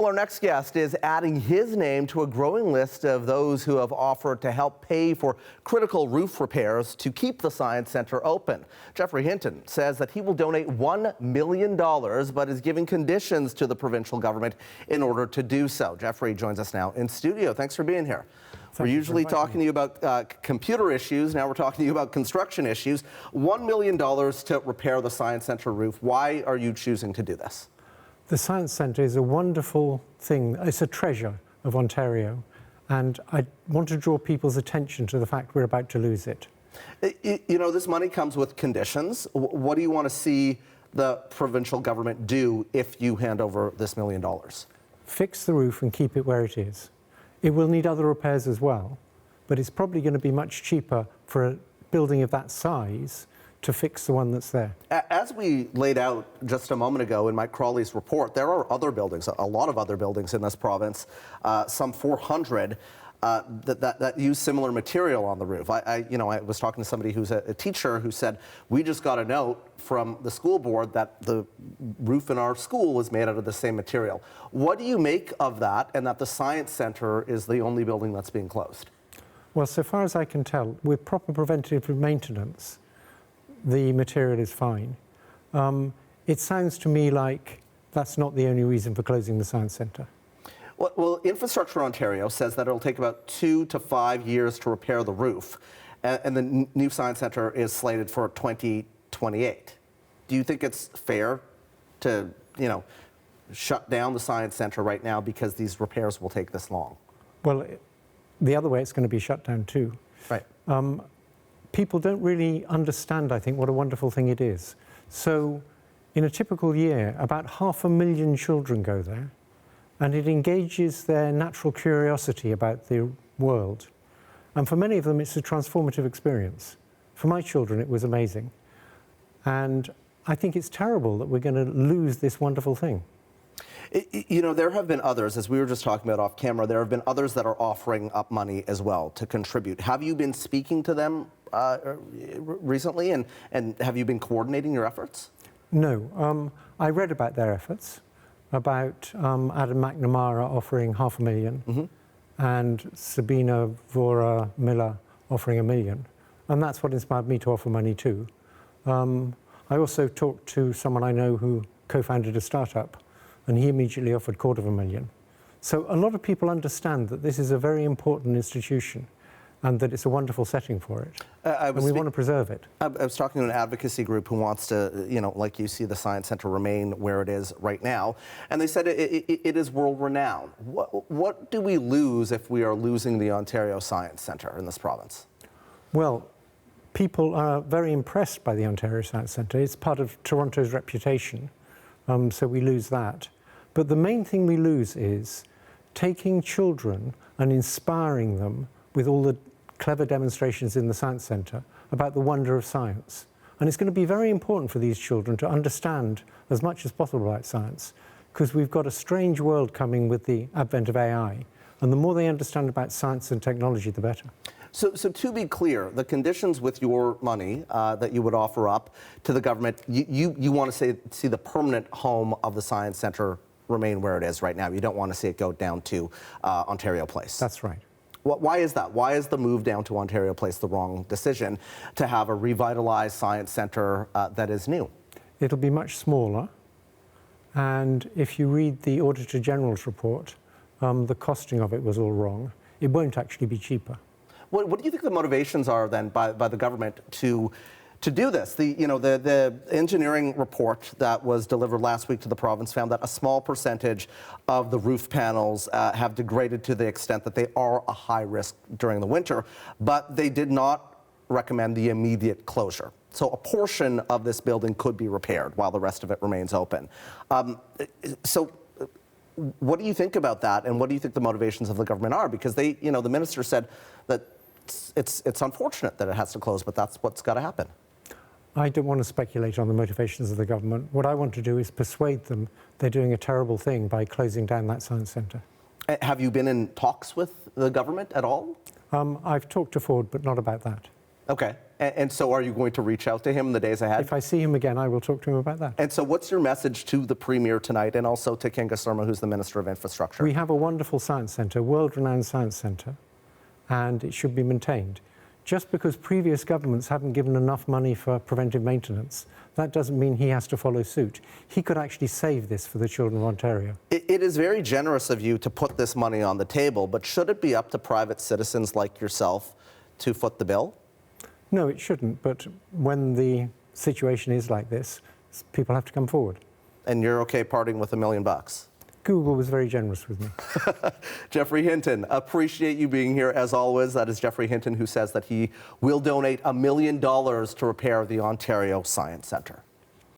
Well, our next guest is adding his name to a growing list of those who have offered to help pay for critical roof repairs to keep the Science Centre open. Geoffrey Hinton says that he will donate $1 million, but is giving conditions to the provincial government in order to do so. Geoffrey joins us now in studio. Thanks for being here. We're usually talking to you about computer issues. Now we're talking to you about construction issues. $1 million to repair the Science Centre roof. Why are you choosing to do this? The Science Centre is a wonderful thing. It's a treasure of Ontario, and I want to draw people's attention to the fact we're about to lose it. You know, this money comes with conditions. What do you want to see the provincial government do if you hand over this $1 million? Fix the roof and keep it where it is. It will need other repairs as well, but it's probably going to be much cheaper for a building of that size to fix the one that's there. As we laid out just a moment ago in Mike Crawley's report, there are other buildings, a lot of other buildings in this province, some 400, that use similar material on the roof. I was talking to somebody who's a teacher who said, we just got a note from the school board that the roof in our school is made out of the same material. What do you make of that, and that the Science Centre is the only building that's being closed? Well, so far as I can tell, with proper preventative maintenance, the material is fine. It sounds to me like that's not the only reason for closing the Science Centre. Well, Infrastructure Ontario says that it'll take about 2 to 5 years to repair the roof, and the new Science Centre is slated for 2028. Do you think it's fair to, shut down the Science Centre right now because these repairs will take this long? Well, the other way, it's going to be shut down too. Right. People don't really understand, I think, what a wonderful thing it is. So in a typical year, about 500,000 children go there, and it engages their natural curiosity about the world. And for many of them, it's a transformative experience. For my children, it was amazing. And I think it's terrible that we're going to lose this wonderful thing. There have been others, as we were just talking about off camera, there have been others that are offering up money as well to contribute. Have you been speaking to them recently, and have you been coordinating your efforts? No. I read about their efforts, about Adam McNamara offering $500,000 and Sabina Vora Miller offering $1 million. And that's what inspired me to offer money too. I also talked to someone I know who co-founded a startup, and he immediately offered $250,000. So a lot of people understand that this is a very important institution and that it's a wonderful setting for it. And we want to preserve it. I was talking to an advocacy group who wants to, like you see the Science Centre remain where it is right now. And they said it is world-renowned. What do we lose if we are losing the Ontario Science Centre in this province? Well, people are very impressed by the Ontario Science Centre. It's part of Toronto's reputation, so we lose that. But the main thing we lose is taking children and inspiring them with all the clever demonstrations in the Science Centre about the wonder of science. And it's going to be very important for these children to understand as much as possible about science, because we've got a strange world coming with the advent of AI. And the more they understand about science and technology, the better. So to be clear, the conditions with your money that you would offer up to the government, you want to see the permanent home of the Science Centre remain where it is right now. You don't want to see it go down to Ontario Place. That's right. Why is that? Why is the move down to Ontario Place the wrong decision to have a revitalized Science Centre that is new? It'll be much smaller. And if you read the Auditor General's report, the costing of it was all wrong. It won't actually be cheaper. What do you think the motivations are then by the government to do this? The engineering report that was delivered last week to the province found that a small percentage of the roof panels have degraded to the extent that they are a high risk during the winter, but they did not recommend the immediate closure. So a portion of this building could be repaired while the rest of it remains open. So what do you think about that, and what do you think the motivations of the government are? Because the minister said that it's unfortunate that it has to close, but that's what's got to happen. I don't want to speculate on the motivations of the government. What I want to do is persuade them they're doing a terrible thing by closing down that Science Centre. Have you been in talks with the government at all? I've talked to Ford, but not about that. Okay. And so are you going to reach out to him in the days ahead? If I see him again, I will talk to him about that. And so what's your message to the Premier tonight and also to Kinga Surma, who's the Minister of Infrastructure? We have a wonderful science centre, world-renowned science centre, and it should be maintained. Just because previous governments haven't given enough money for preventive maintenance, that doesn't mean he has to follow suit. He could actually save this for the children of Ontario. It is very generous of you to put this money on the table, but should it be up to private citizens like yourself to foot the bill? No, it shouldn't, but when the situation is like this, people have to come forward. And you're okay parting with $1 million? Google was very generous with me. Geoffrey Hinton, appreciate you being here as always. That is Geoffrey Hinton, who says that he will donate $1 million to repair the Ontario Science Centre.